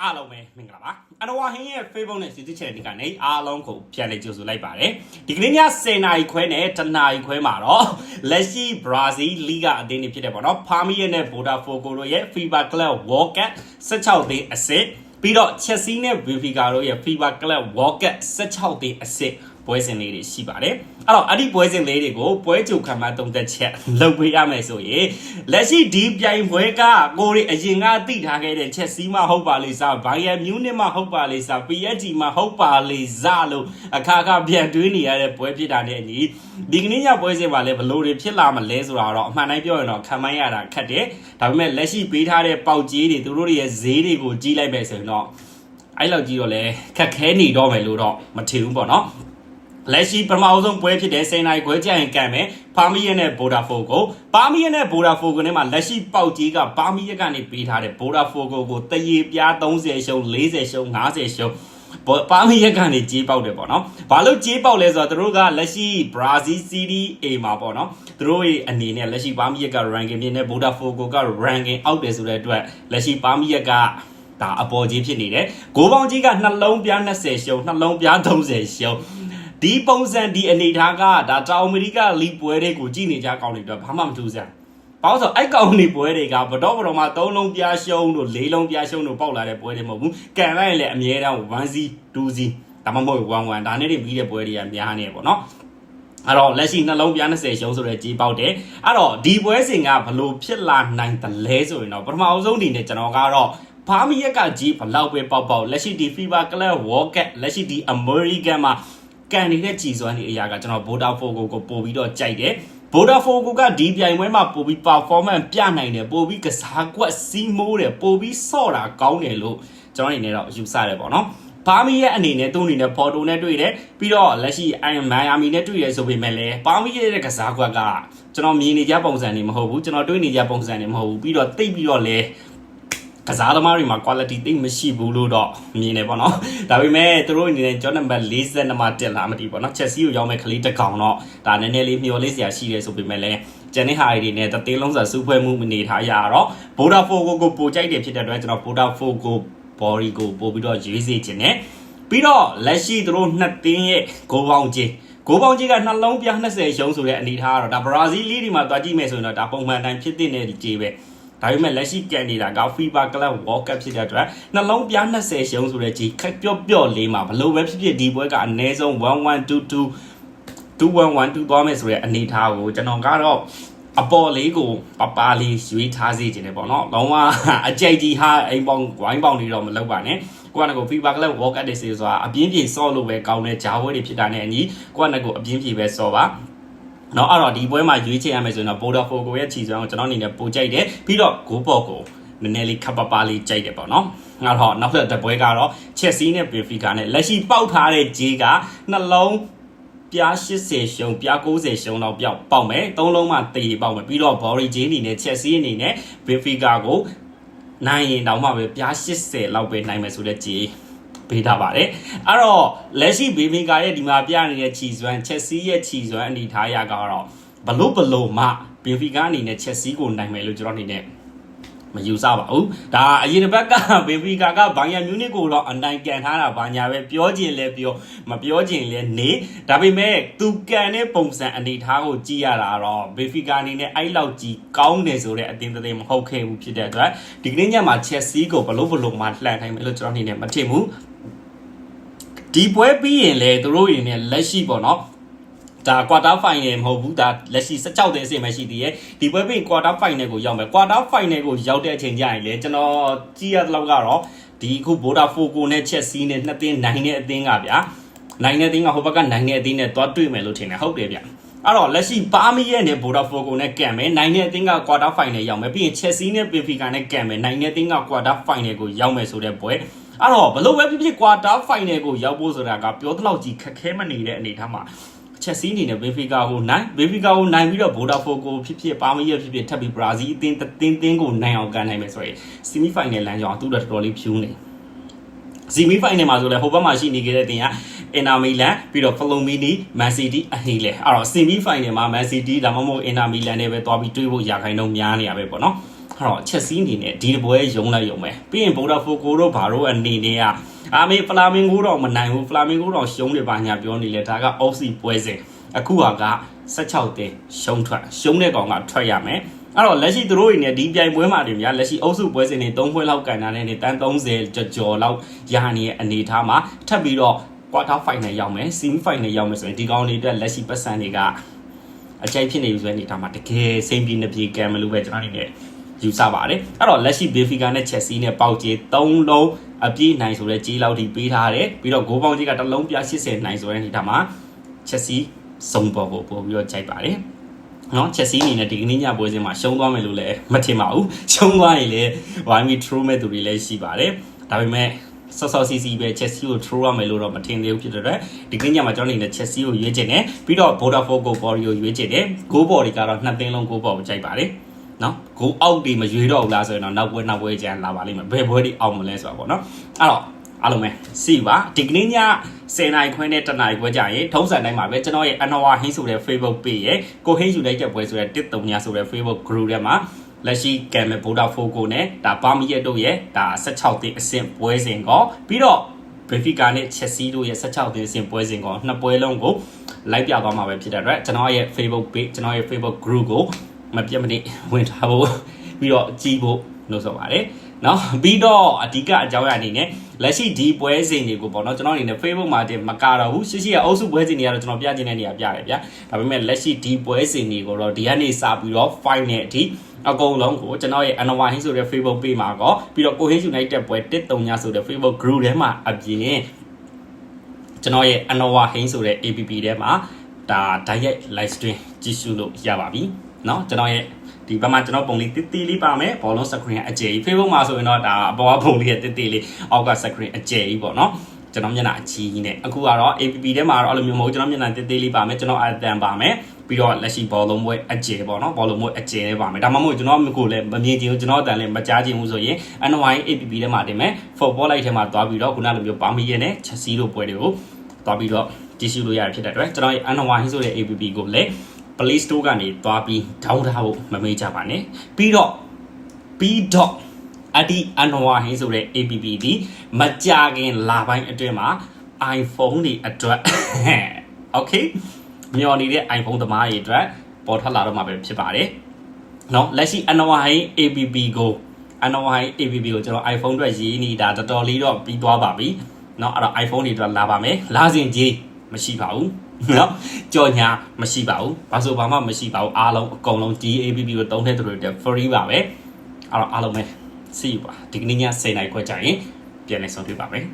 အားလုံးပဲမင်္ဂလာပါအနဝဟင်းရဲ့ Facebook နဲ့ YouTube Channel တွေကနေအားလုံးကိုပြန်လည်ကြိုဆိုလိုက်ပါတယ်ဒီကနေ့ည10:00နာရီခွဲနဲ့10:00နာရီခွဲမှာတော့လက်ရှိ Brazil Liga အသင်းတွေဖြစ်တယ်ပေါ့နော် Palmeiras နဲ့ Botafogo တို့ရဲ့ FIFA Club World Cup 16သိန်းအစစ်ပြီးတော့ Chelsea နဲ့ Benfica တို့ရဲ့ FIFA Club World Cup 16သိန်းအစစ်ပွဲစဉ်လေးတွေရှိပါတယ်အဲ့တော့အဲ့ဒီပွဲစဉ်လေးတွေကိုပွဲကြိုခံမှသုံးသက်ချက်လုပ်ပေးရမယ်ဆိုရင်လက်ရှိဒီပြိုင်ပွဲကကိုရီအရင်ကသိထားခဲ့တဲ့ချက်စီးမဟုတ်ပါလိမ့်စားဘိုင်ယန်မြူးနစ်မဟုတ်ပါလိမ့်စား PSG မဟုတ်ပါလိမ့်စားလို့အခါပြန်တွေးနေရတဲ့ပွဲဖြစ်တာနဲ့အညီဒီကနေ့ညပွဲစဉ်မှာလည်းဘလို့တွေဖြစ်လာမလဲဆိုတာတော့အမှန်တိုင်းပြောရင်တော့ခံမှန်းရတာခက်တယ်ဒါပေမဲ့လက်ရှိပေးထားတဲ့ပေါက်ကြီးတွေသူတို့တွေရဲ့ဈေးတွေကိုကြီးလိုက်မယ်ဆိုရင်တော့အဲ့လောက်ကြီးတော့လဲခက်ခဲနေတော့မယ်လို့တော့မထင်ဘူးပေါ့နော်လက်ရှိပထမဆုံးပွဲဖြစ်တဲ့10နိုင်ခွဲကြရင်ကန်မယ်ပါမီယာနဲ့ Botafogo ပါမီယာနဲ့ Botafogo နဲ့မှာလက်ရှိပေါက်ကြီးကပါမီယာကနေပေးထားတဲ့ Botafogo ကိုတရေပြား30ရှုံး40ရှုံး50ရှုံးပါမီယာကနေကြီးပေါက်တယ်ပေါ့နော်ဘာလို့ကြီးပေါက်လဲဆိုတော့သူတို့ကလက်ရှိ Brazil Serie A မှာပေါ့နော်သူတို့ရဲ့အနေနဲ့လက်ရှိပါမီယာက ranking မြင့်နဲ့ Botafogo က ranking အောက်တယ်ဆိုတဲ့အတွက်လက်ရှိပါမီယာကဒါအပေါ်ကြီးဖြစ်နေတယ်ဂိုးပေါင်းကြီးကနှလုံးပြား20ရှုံးနှလုံးပြား30ရှုံးဒီပုံစံဒီအနေထားကဒါတောင်အမေရိကလီပွဲတွေကိုကြည့်နေကြကောင်းနေတော့ဘာမှမထူးစရာဘာလို့ဆိုအဲ့ကောင်နေပွဲတွေကဘတော့မှာ3လုံးပြားရှုံးတို့4လုံးပြားရှုံးတို့ပေါက်လာတဲ့ပွဲတွေမဟုတ်ဘူးကန်လိုက်ရင်လည်းအမြဲတမ်း1 2 ဒါမှမဟုတ်1ဒါနဲ့တွေပြီးတဲ့ပွဲတွေကများနေပေါ့နော်အဲ့တော့လက်ရှိနှလုံးပြား20ရှုံးဆိုတဲ့ကြီးပေါက်တယ်အဲ့တော့ဒီပွဲစဉ်ကဘလို့ဖြစ်လာနိုင်တယ်လဲဆိုရင်တော့ပထမအဆုံးအနေနဲ့ကျွန်တော်ကတော့ဘာမီရက်ကကြီးဘလောက်ပဲပေါက်လက်ရှိဒီ FIFA Club World Cup လက်ရှိဒီ American မှာကန်နေတဲ့ကြည်စွမ်းနေအရာကကျွန်တော် Botafogo ကိုပို့ပြီးတော့ကြိုက်တယ် Botafogo ကဒီပြိုင်ပွဲမှာပို့ပြီး performance ပြနိုင်တယ်ပို့ပြီးကစားကွက်စီးမိုးတယ်ပို့ပြီးဆော့တာကောင်းတယ်လို့ကျွန်တော်အနေနဲ့တော့ယူဆတယ်ပေါ့နော်ဘာမီရဲ့အနေနဲ့သူ့အနေနဲ့ photo နဲ့တွေ့တယ်ပြီးတော့လက်ရှိ Miami နဲ့တွေ့တယ်ဆိုပေမဲ့လည်းဘာမီရဲ့ကစားကွက်ကကျွန်တော်မြင်နေကြပုံစံနေမဟုတ်ဘူးကျွန်တော်တွေ့နေကြပုံစံနေမဟုတ်ဘူးပြီးတော့တိတ်ပြီးတော့လဲကစားသမားတွေမှာ quality သိမရှိဘူးလို့တော့မြင်နေပေါ့နော်ဒါပေမဲ့သူတို့အနေနဲ့ John number 42မှာတက်လာမတည်ပေါ့နော် Chelsea ကိုရောက်မဲ့ကလေးတစ်ကောင်တော့ဒါနည်းနည်းလေးမျှော်လင့်စရာရှိတယ်ဆိုပေမဲ့လည်းကျန်တဲ့ဟာတွေနဲ့တသေးလုံးစာစူးဖွဲမှုမနေထားရတော့ Botafogo ကိုပိုကြိုက်တယ်ဖြစ်တဲ့အတွက်ကျွန်တော် Botafogo body ကိုပို့ပြီးတော့ရွေးစေခြင်းနဲ့ပြီးတော့လက်ရှိသူတို့နှစ်သင်းရဲ့ဂိုးပေါင်းကြီးကနှလုံးပြား20ရှုံးဆိုတဲ့အနေထားကတော့ဒါ Brazil League ဒီမှာတွားကြည့်မယ်ဆိုရင်တော့ဒါပုံမှန်တိုင်းဖြစ်တဲ့ကြီးပဲဒါပေမဲ့လက်ရှိကန်နေတာက FIFA Club World Cup ဖြစ်တဲ့အတွက်နှလုံးပြား20ရှုံးဆိုတဲ့ကြီးခက်ပြော့လေးမှာဘလို့ပဲဖြစ်ဒီပွဲကအနည်းဆုံး1122 2112သွားမယ်ဆိုတဲ့အနေထားကိုကျွန်တော်ကတော့အပေါ်လေးကိုပလေးရွေးထားစေခြင်းနဲ့ပေါ့နော်လုံးဝအကြိတ်ကြီးဟာအိမ်ပေါင်းဝိုင်းပေါင်းနေတော့မလုပ်ပါနဲ့ကိုကနကို FIFA Club World Cup တွေဆိုတာအပြင်းပြေဆော့လို့ပဲကောင်းတဲ့ဂျာဝဲတွေဖြစ်တာနဲ့အညီကိုကနကိုအပြင်းပြေပဲဆော့ပါနော်အဲ့တော့ဒီပွဲမှာရွေးချယ်ရမယ်ဆိုရင်တော့ Botafogo ရဲ့ခြေစွမ်းကိုကျွန်တော်အနေနဲ့ပိုကြိုက်တယ်ပြီးတော့ဂိုးပေါ်ကိုနည်းနည်းလေးခပ်ပလေးကြိုက်တယ်ပေါ့နော်အဲ့တော့နောက်တစ်ပွဲကတော့ Chelsea နဲ့ Benfica နဲ့လက်ရှိပေါက်ထားတဲ့ဂျေးကနှလုံးပြား80ရှုံးပြား90ရှုံးတော့ပေါက်မယ်3လုံးမှတေပေါက်မယ်ပြီးတော့ Body ဂျေးအနေနဲ့ Chelsea အနေနဲ့ Benfica ကိုနိုင်ရင်တောင်မှပဲပြား80လောက်ပဲနိုင်မယ်ဆိုတဲ့ဂျေးပေးထားပါတယ်အဲ့တော့လက်ရှိ Benfica ရဲ့ဒီမှာပြနေတဲ့ခြေစွမ်း Chelsea ရဲ့ခြေစွမ်းအနေထားရကတော့ဘလို့မှ Benfica အနေနဲ့ Chelsea ကိုနိုင်မယ်လို့ကျွန်တော်အနေနဲ့မယူဆပါဘူးဒါအရင်တစ်ပတ်က Benfica ကဘိုင်ယန်မြူးနစ်ကိုတော့အနိုင်ကန်ထားတာဘာညာပဲပြောချင်လဲပြောမပြောချင်လဲနေဒါပေမဲ့သူကန်တဲ့ပုံစံအနေထားကိုကြည့်ရတာတော့ Benfica အနေနဲ့အဲ့လောက်ကြီးကောင်းတယ်ဆိုတဲ့အသင်းမဟုတ်ခဲ့ဘူးဖြစ်တဲ့အတွက်ဒီကနေ့ညမှာ Chelsea ကိုဘလို့မှလှန်နိုင်မယ်လို့ကျွန်တော်အနေနဲ့မထင်ဘူးဒီပွဲပြီးရင်လေသူတို့ရင်းနဲ့လက်ရှိပေါ့နော်ဒါ quarter final မဟုတ်ဘူးဒါလက်ရှိ16သိန်းအဆင့်ပဲရှိသေးတယ်ဒီပွဲပြီး quarter final ကိုရောက်မယ် quarter final ကိုရောက်တဲ့အချိန်ကျရင်လေကျွန်တော်ကြည့်ရတဲ့လောက်ကတော့ဒီခု Botafogo နဲ့ Chelsea နဲ့နှစ်သင်းနိုင်တဲ့အသင်းကဗျာနိုင်တဲ့အသင်းကဟိုဘက်ကနိုင်တဲ့အသင်းနဲ့တွားတွေ့မယ်လို့ထင်တယ်ဟုတ်တယ်ဗျအဲ့တော့လက်ရှိပါမီရဲ့နဲ့ Botafogo နဲ့ကန်မယ်နိုင်တဲ့အသင်းက quarter final ရောက်မယ်ပြီးရင် Chelsea နဲ့ Benfica နဲ့ကန်မယ်နိုင်တဲ့အသင်းက quarter final ကိုရောက်မယ်ဆိုတဲ့ပွဲအဲ့တော့ဘလို့ပဲဖြစ် quarter final ကိုရောက်ဖို့ဆိုတာကပြောတဲ့လောက်ကြီးခက်ခဲမနေတဲ့အနေထားမှာChelsea အနေနဲ့ Benfica ကိုနိုင်ပြီးတော့ Botafogo ဖြစ်ပါမီရဖြစ်ထပ်ပြီး Brazil အသင်းကိုနိုင်အောင်ကန်နိုင်မယ်ဆိုရင် semi final လမ်းကြောင်းသူတို့တော်တော်လေးဖြူးနေ semi final မှာဆိုလဲဟိုဘက်မှာရှိနေခဲ့တဲ့အသင်းက Inter Milan ပြီးတော့ Fluminense Man City အဟိလဲအဲ့တော့ semi final မှာ Man City ဒါမှမဟုတ် Inter Milan နဲ့ပဲတွားပြီးတွေးဖို့ရာခိုင်နှုန်းများနေရပဲပေါ့နော် တော့ချက်စီးအနေနဲ့ဒီပွဲရုံလိုက်ရုံပဲပြီးရင်ဗိုဒါဖိုကိုတို့ဘာတို့အနေနဲ့ကအာမေဖလာမင်ဂိုတော့မနိုင်ဘူးဖလာမင်ဂိုတော့ရှုံးနေပါညာပြောနေလေဒါကအော့စီပွဲစဉ်အခုက16တင်ရှုံးတဲ့ကောင်ကထွက်ရမယ်အဲ့တော့လက်ရှိသူတို့တွေနဲ့ဒီပြိုင်ပွဲမှာတွေများလက်ရှိအုပ်စုပွဲစဉ်တွေ3ပွဲလောက်ကန်တာနဲ့တန်း30ကျော်လောက်ရာနေတဲ့အနေထားမှာထပ်ပြီးတော့ quarter final ရောက်မယ် semi final ရောက်မယ်ဆိုရင်ဒီကောင်တွေအတွက်လက်ရှိပတ်စံတွေကအကြိုက်ဖြစ်နေပြီဆိုတဲ့အနေထားမှာတကယ်စိမ့်ပြီးနှစ်ပြေကံမလို့ပဲကျွန်တော်အနေနဲ့ယူဆပါတယ်အဲ့တော့လက်ရှိ Benfica နဲ့ Chelsea နဲ့ပေါက်ကြီး3လုံးအပြည့်နိုင်ဆိုတဲ့ကြီးလောက်ထိပေးထားတယ်ပြီးတော့ဂိုးပေါင်းကြီးကတစ်လုံးပြ80နိုင်ဆိုတဲ့အနေထားမှာ Chelsea စုံပေါ်ကိုပို့ပြီးတော့ကြိုက်ပါတယ်နော် Chelsea အနေနဲ့ဒီကနေ့ညပွဲစဉ်မှာရှုံးသွားမယ်လို့လည်းမထင်ပါဘူးရှုံးသွားရင်လည်း Why throw မဲ့သူတွေလည်းရှိပါတယ်ဒါပေမဲ့ဆော့စီစီပဲ Chelsea ကို throw ရမယ်လို့တော့မထင်သေးဘူးဖြစ်တဲ့အတွက်ဒီကနေ့ညမှာကျွန်တော်အနေနဲ့ Chelsea ကိုရွေးချယ်တယ်ပြီးတော့ Vodafone Go Body ကိုရွေးချယ်တယ် Go Body ကတော့2သင်းလုံး Go Body ကိုကြိုက်ပါတယ်နော် Go Out ဒီမရွေးတော့ဘူးလားဆိုရင်တော့နောက်ပွဲကျန်လာပါလိမ့်မယ်ဘယ်ပွဲဒီအောင်မလဲဆိုတာပေါ့နော်အဲ့တော့အားလုံးပဲစီပါဒီကနေ့ည10နာရီခွဲနဲ့10နာရီခွဲကြာရင်ထုံးစံတိုင်းမှာပဲကျွန်တော်ရဲ့ Anwar Hin ဆိုတဲ့ Facebook page ရဲ့ကိုဟင်း United ပွဲဆိုတဲ့139ဆိုတဲ့ Facebook group ထဲမှာလက်ရှိကံမဲ့ Vodafone ကိုနဲ့ဒါပါမီရက်တို့ရဲ့ဒါ16တင်အဆင့်ပွဲစဉ်ကောပြီးတော့ Benfica နဲ့ Chelsea တို့ရဲ့16တင်အဆင့်ပွဲစဉ်ကောနှစ်ပွဲလုံးကိုလိုက်ပြသွားမှာပဲဖြစ်တဲ့အတွက်ကျွန်တော်ရဲ့ Facebook page ကျွန်တော်ရဲ့ Facebook group ကိုမပြတ်မနစ်ဝင်ထားဖို့ပြီးတော့ကြည့်ဖို့လို့ဆိုပါတယ်နော်ပြီးတော့အဓိကအကြောင်းအရာအနေနဲ့လက်ရှိဒီပွဲစဉ်တွေကိုပေါ့နော်ကျွန်တော်အနေနဲ့ Facebook မှာတင်မကတော့ဘူးရှိကအုပ်စုပွဲစဉ်တွေကတော့ကျွန်တော်ပြချင်တဲ့နေရာပြရတယ်ဗျာဒါပေမဲ့လက်ရှိဒီပွဲစဉ်တွေကိုတော့ဒီကနေစပြီးတော့ file နဲ့အထိအကုန်လုံးကိုကျွန်တော်ရဲ့ Anwar Hin ဆိုတဲ့ Facebook page မှာကောပြီးတော့ကိုဟင်း United ပွဲ139ဆိုတဲ့ Facebook group ထဲမှာအပြင်ကျွန်တော်ရဲ့ Anwar Hin ဆိုတဲ့ APP ထဲမှာဒါ direct live stream ကြည့်ရှုလို့ရပါပြီเนาะကျွန်တော်ရဲ့ဒီဘက်မှာကျွန်တော်ပုံလေးတိတိလေးပါမယ်ဘောလုံး screen အကျယ်ကြီး Facebook မှာဆိုရင်တော့ဒါအပေါ်ကပုံလေးရဲ့တိတိလေးအောက်က screen အကျယ်ကြီးပေါ့เนาะကျွန်တော်မျက်နှာအကြီးကြီးနဲ့အခုကတော့ APP ထဲမှာတော့အဲ့လိုမျိုးမဟုတ်ကျွန်တော်မျက်နှာတိတိလေးပါမယ်ကျွန်တော်အတန်ပါမယ်ပြီးတော့လက်ရှိဘောလုံးပွဲအကျယ်ပေါ့เนาะဘောလုံးပွဲအကျယ်လေးပါမယ်ဒါမှမဟုတ်ကျွန်တော်ကိုလည်းမမြင်ချင်ဘူးကျွန်တော်အတန်လည်းမကြားချင်ဘူးဆိုရင် Anwar APP ထဲမှာတင်မယ် football live ထဲမှာတွားပြီးတော့ခုနလိုမျိုးပါမီရဲ့နဲ့ Chelsea တို့ပွဲတွေကိုတွားပြီးတော့ကြည့်ရှုလို့ရဖြစ်တဲ့အတွက်ကျွန်တော်ရဲ့ Anwar Hin ဆိုတဲ့ APP ကိုလည်း Play Store ကနေတွားပြီး download ထားဖို့မမေ့ကြပါနဲ့ပြီးတော့အဒီ Anwar Hin ဆိုတဲ့ APP ဒီမကြခင်လာပိုင်းအတွင်းမှာ iPhone တွေအတွက် Okay မျော်နေတဲ့ iPhone သမားတွေအတွက်ပေါ်ထွက်လာတော့မှာပဲဖြစ်ပါတယ်เนาะလက်ရှိ Anwar Hin APP ကို ကျွန်တော် iPhone အတွက်ရေးနေတာတော်တော်လေးတော့ပြီးသွားပါပြီเนาะအဲ့တော့ iPhone တွေအတွက်လာပါမယ်လာစဉ်ကြီးမရှိပါဘူးနော်ကြော်ညာမရှိပါဘူးဘာဆိုဘာမှမရှိပါဘူးအားလုံးအကုန်လုံး DAPP ကိုတုံးတဲ့သူတွေတက် free ပါပဲအဲ့တော့အားလုံးပဲ see you ပါဒီကနေ့ည10:00နာရီခွဲကြာရင်ပြန်လည်ဆုံတွေ့ပါမယ်